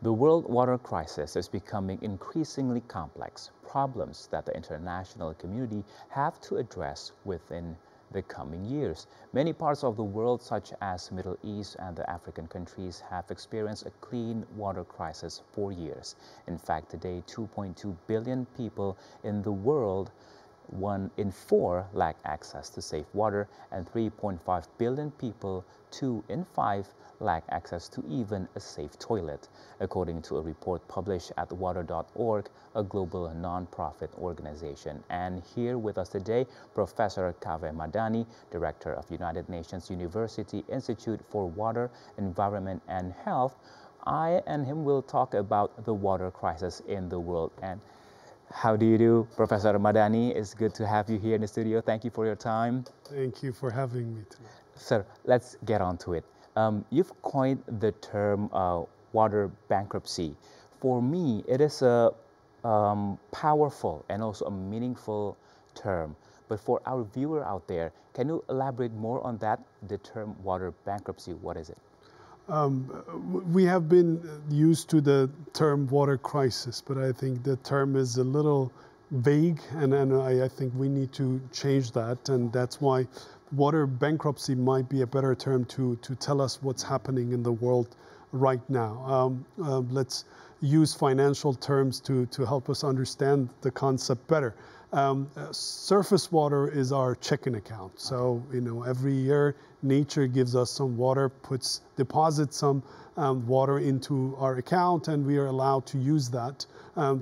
The world water crisis is becoming increasingly complex, problems that the international community have to address within the coming years. Many parts of the world, such as Middle East and the African countries, have experienced a clean water crisis for years. In fact, today, 2.2 billion people in the world, 1 in 4 lack access to safe water, and 3.5 billion people, 2 in 5 lack access to even a safe toilet, according to a report published at water.org, a global non-profit organization. And here with us today, Professor Kaveh Madani, Director of United Nations University Institute for Water, Environment and Health. I and him will talk about the water crisis in the world. And how do you do, Professor Madani? It's good to have you here in the studio. Thank you for your time. Thank you for having me tonight. Sir, let's get on to it. You've coined the term water bankruptcy. For me, it is a powerful and also a meaningful term. But for our viewer out there, can you elaborate more on that, the term water bankruptcy? What is it? We have been used to the term water crisis, but I think the term is a little vague, and I think we need to change that, and that's why water bankruptcy might be a better term to tell us what's happening in the world right now. Let's use financial terms to help us understand the concept better. Surface water is our checking account. So, every year nature gives us some water, deposits some water into our account, and we are allowed to use that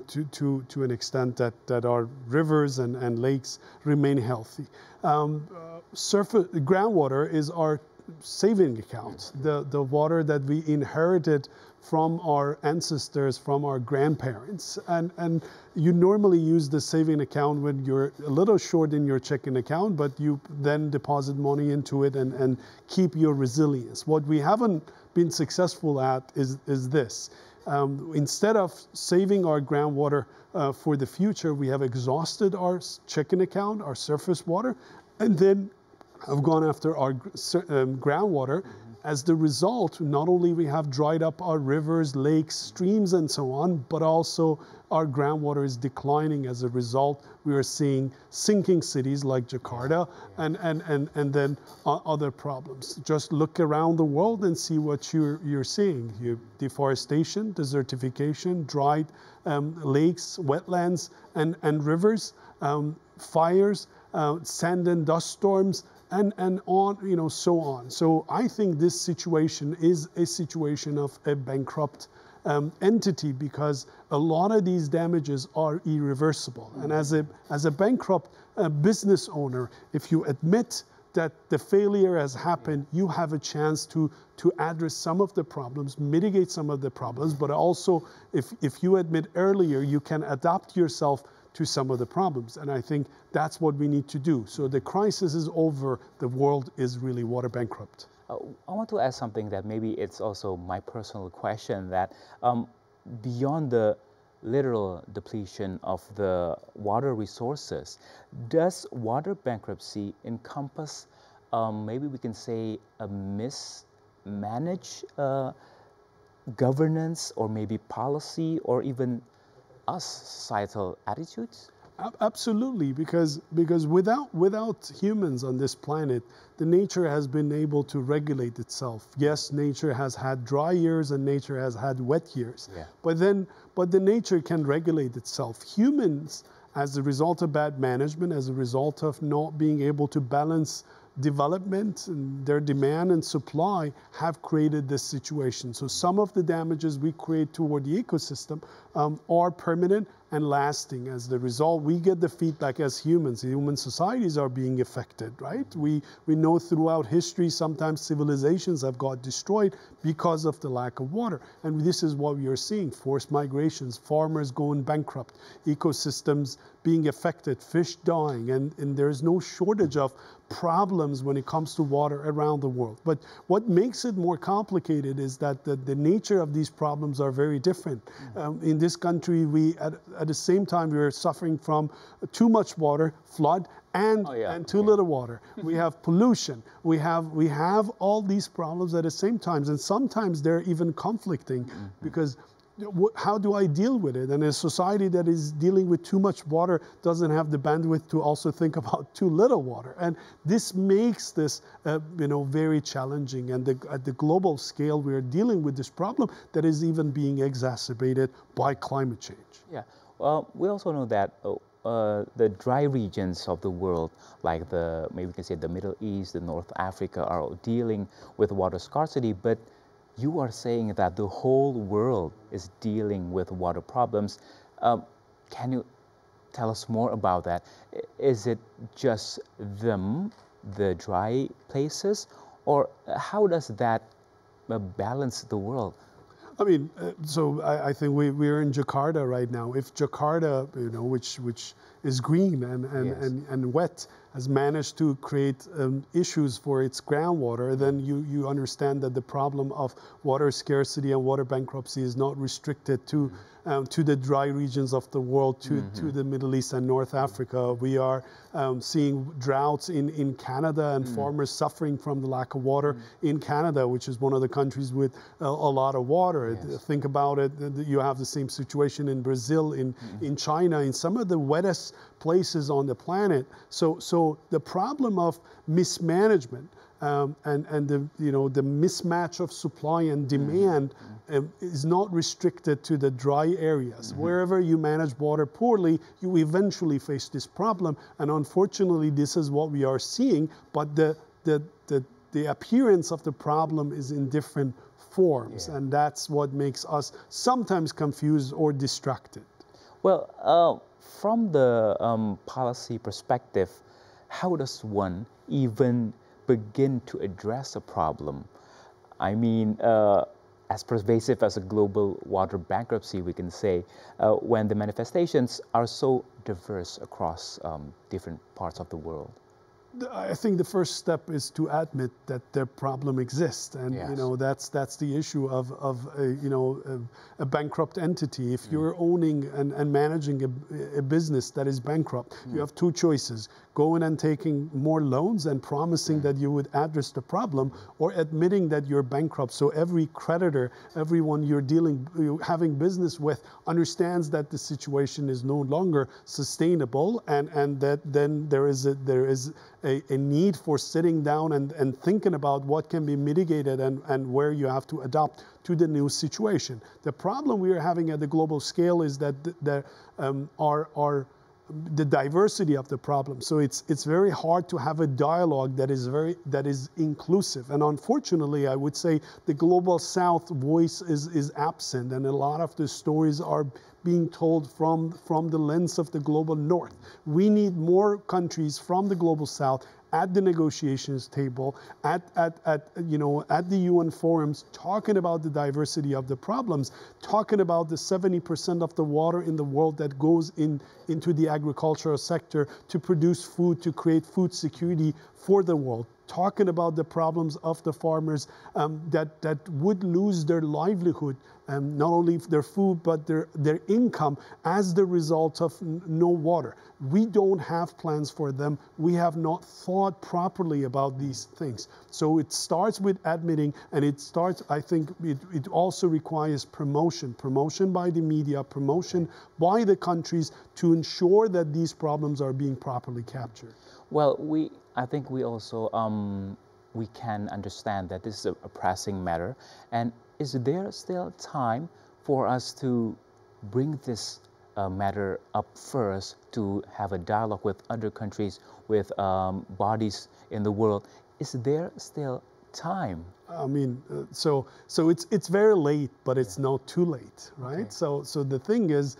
to an extent that our rivers and lakes remain healthy. Groundwater is our saving account, the water that we inherited from our ancestors, from our grandparents. And you normally use the saving account when you're a little short in your checking account, but you then deposit money into it and keep your resilience. What we haven't been successful at is this. Instead of saving our groundwater for the future, we have exhausted our checking account, our surface water, and then have gone after our groundwater. As the result, not only we have dried up our rivers, lakes, streams, and so on, but also our groundwater is declining. As a result, we are seeing sinking cities like Jakarta and then other problems. Just look around the world and see what you're seeing. Deforestation, desertification, dried lakes, wetlands, and rivers, fires, sand and dust storms, and on, so on. So I think this situation is a situation of a bankrupt entity, because a lot of these damages are irreversible. And as a bankrupt business owner, if you admit that the failure has happened, you have a chance to address some of the problems, mitigate some of the problems, but also if you admit earlier, you can adapt yourself to some of the problems. And I think that's what we need to do. So the crisis is over. The world is really water bankrupt. I want to ask something that maybe it's also my personal question, that beyond the literal depletion of the water resources, does water bankruptcy encompass, maybe we can say, a mismanaged governance, or maybe policy, or even us societal attitudes? Absolutely, because without humans on this planet, the nature has been able to regulate itself. Yes, nature has had dry years and nature has had wet years. Yeah. But the nature can regulate itself. Humans, as a result of bad management, as a result of not being able to balance development and their demand and supply, have created this situation. So some of the damages we create toward the ecosystem are permanent and lasting. As the result, we get the feedback as humans. Human societies are being affected, right? We know throughout history, sometimes civilizations have got destroyed because of the lack of water. And this is what we are seeing: forced migrations, farmers going bankrupt, ecosystems being affected, fish dying, and there's no shortage of problems when it comes to water around the world. But what makes it more complicated is that the nature of these problems are very different. In this country, at the same time, we are suffering from too much water, flood, and too little water. We have pollution. We have all these problems at the same time, and sometimes they're even conflicting, because how do I deal with it? And a society that is dealing with too much water doesn't have the bandwidth to also think about too little water. And this makes this, very challenging. And at the global scale, we are dealing with this problem that is even being exacerbated by climate change. Yeah. Well, we also know that the dry regions of the world, like maybe we can say the Middle East, the North Africa, are dealing with water scarcity, but you are saying that the whole world is dealing with water problems. Can you tell us more about that? Is it just them, the dry places, or how does that balance the world? I mean, so I think we're in Jakarta right now. If Jakarta, which is green and wet, has managed to create issues for its groundwater, then you understand that the problem of water scarcity and water bankruptcy is not restricted to the dry regions of the world, to the Middle East and North Africa. We are seeing droughts in Canada and farmers suffering from the lack of water in Canada, which is one of the countries with a lot of water. Yes. Think about it, you have the same situation in Brazil, in China, in some of the wettest places on the planet. So the problem of mismanagement and the mismatch of supply and demand is not restricted to the dry areas. Wherever you manage water poorly, you eventually face this problem. And unfortunately, this is what we are seeing. But the appearance of the problem is in different forms, and that's what makes us sometimes confused or distracted. Well, from the policy perspective, how does one even begin to address a problem? I mean, as pervasive as a global water bankruptcy, we can say, when the manifestations are so diverse across different parts of the world. I think the first step is to admit that the problem exists, and that's the issue of a bankrupt entity. If you're owning and managing a business that is bankrupt, you have two choices: going and taking more loans and promising that you would address the problem, or admitting that you're bankrupt. So every creditor, everyone you're having business with, understands that the situation is no longer sustainable, and that then there is a need for sitting down and thinking about what can be mitigated and where you have to adapt to the new situation. The problem we are having at the global scale is that the diversity of the problem. So it's very hard to have a dialogue that is inclusive. And unfortunately, I would say the global South voice is absent, and a lot of the stories are being told from the lens of the global North. We need more countries from the global South at the negotiations table, at the UN forums, talking about the diversity of the problems, talking about the 70% of the water in the world that goes into the agricultural sector to produce food, to create food security for the world, talking about the problems of the farmers that would lose their livelihood, not only their food, but their income as the result of no water. We don't have plans for them. We have not thought properly about these things. So it starts with admitting, and I think it also requires promotion by the media, promotion by the countries to ensure that these problems are being properly captured. Well, I think we also we can understand that this is a pressing matter. And is there still time for us to bring this matter up first, to have a dialogue with other countries, with bodies in the world? Is there still time? I mean, so it's very late, but it's not too late, right? Okay. So the thing is,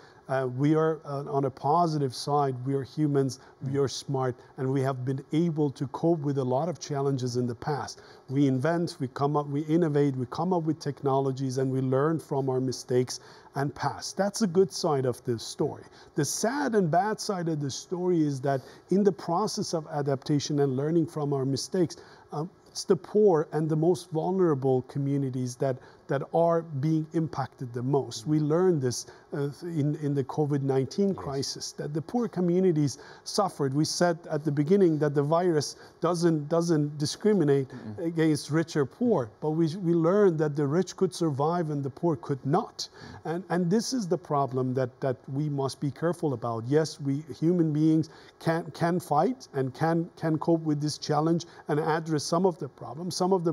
we are on a positive side. We are humans, we are smart, and we have been able to cope with a lot of challenges in the past. We invent, we come up, we innovate, we come up with technologies, and we learn from our mistakes and past. That's a good side of the story. The sad and bad side of the story is that in the process of adaptation and learning from our mistakes, it's the poor and the most vulnerable communities that that are being impacted the most. We learned this in the COVID-19 crisis, that the poor communities suffered. We said at the beginning that the virus doesn't discriminate against rich or poor, but we learned that the rich could survive and the poor could not. And this is the problem that we must be careful about. Yes, we human beings can fight and can cope with this challenge and address some of the problems. Some of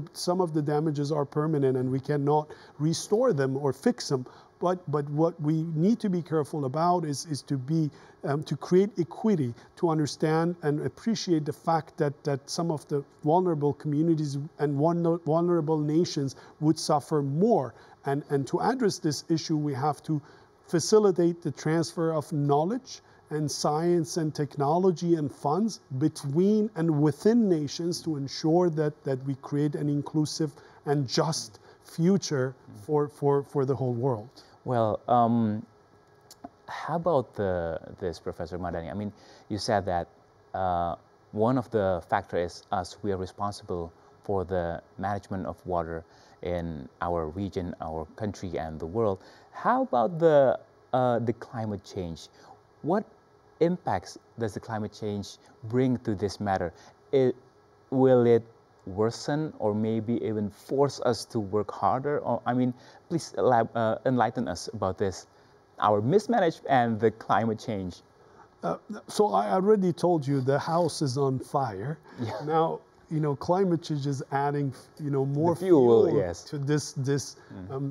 the damages are permanent and we cannot restore them or fix them. But what we need to be careful about is to create equity, to understand and appreciate the fact that some of the vulnerable communities and vulnerable nations would suffer more. And to address this issue, we have to facilitate the transfer of knowledge and science and technology and funds between and within nations to ensure that we create an inclusive and just future for the whole world. Well, how about this, Professor Madani? I mean, you said that one of the factors is us. We are responsible for the management of water in our region, our country, and the world. How about the climate change? What impacts does the climate change bring to this matter? Will it worsen or maybe even force us to work harder? Or, I mean, please enlighten us about this, our mismanagement and the climate change. So I already told you the house is on fire. Yeah. Now, climate change is adding, more fuel yes. to this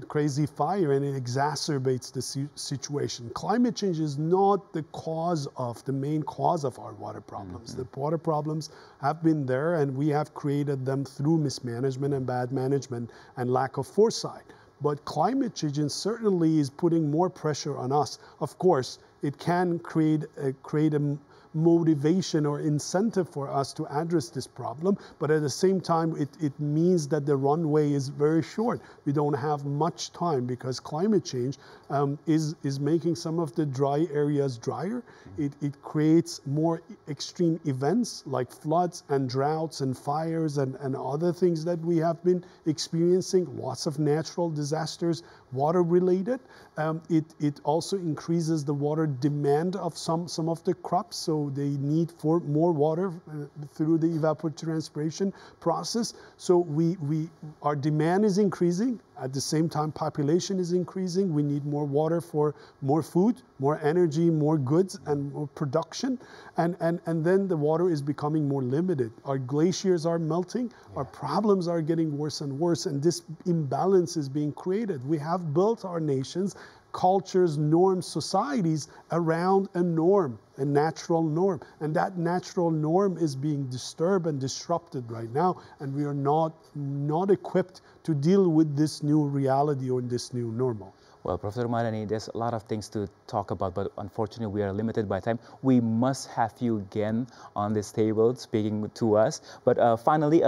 crazy fire, and it exacerbates the situation. Climate change is not the main cause of our water problems. The water problems have been there, and we have created them through mismanagement and bad management and lack of foresight. But climate change certainly is putting more pressure on us. Of course, it can create a motivation or incentive for us to address this problem, but at the same time it means that the runway is very short. We don't have much time because climate change is making some of the dry areas drier. It creates more extreme events like floods and droughts and fires and other things that we have been experiencing, lots of natural disasters, water related. It also increases the water demand of some of the crops, so they need more water through the evapotranspiration process. So our demand is increasing. At the same time, population is increasing. We need more water for more food, more energy, more goods, and more production. And then the water is becoming more limited. Our glaciers are melting. Yeah. Our problems are getting worse and worse. And this imbalance is being created. We have built our nations, cultures, norms, societies around a norm, a natural norm. And that natural norm is being disturbed and disrupted right now. And we are not equipped to deal with this new reality or this new normal. Well, Professor Madani, there's a lot of things to talk about, but unfortunately we are limited by time. We must have you again on this table speaking to us. But finally,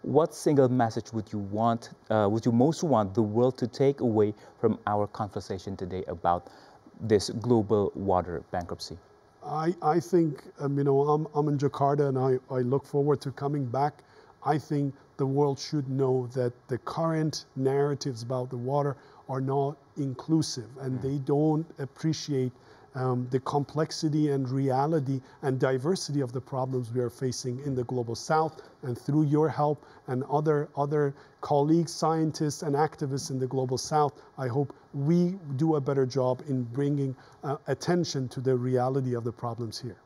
what single message would you most want the world to take away from our conversation today about this global water bankruptcy? I think, I'm in Jakarta and I look forward to coming back. I think the world should know that the current narratives about the water are not inclusive, and they don't appreciate the complexity and reality and diversity of the problems we are facing in the global south. And through your help and other colleagues, scientists and activists in the global south, I hope we do a better job in bringing attention to the reality of the problems here.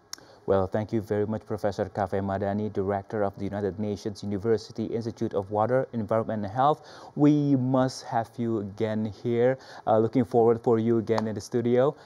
Well, thank you very much, Professor Kafeh Madani, Director of the United Nations University Institute of Water, Environment and Health. We must have you again here. Looking forward for you again in the studio.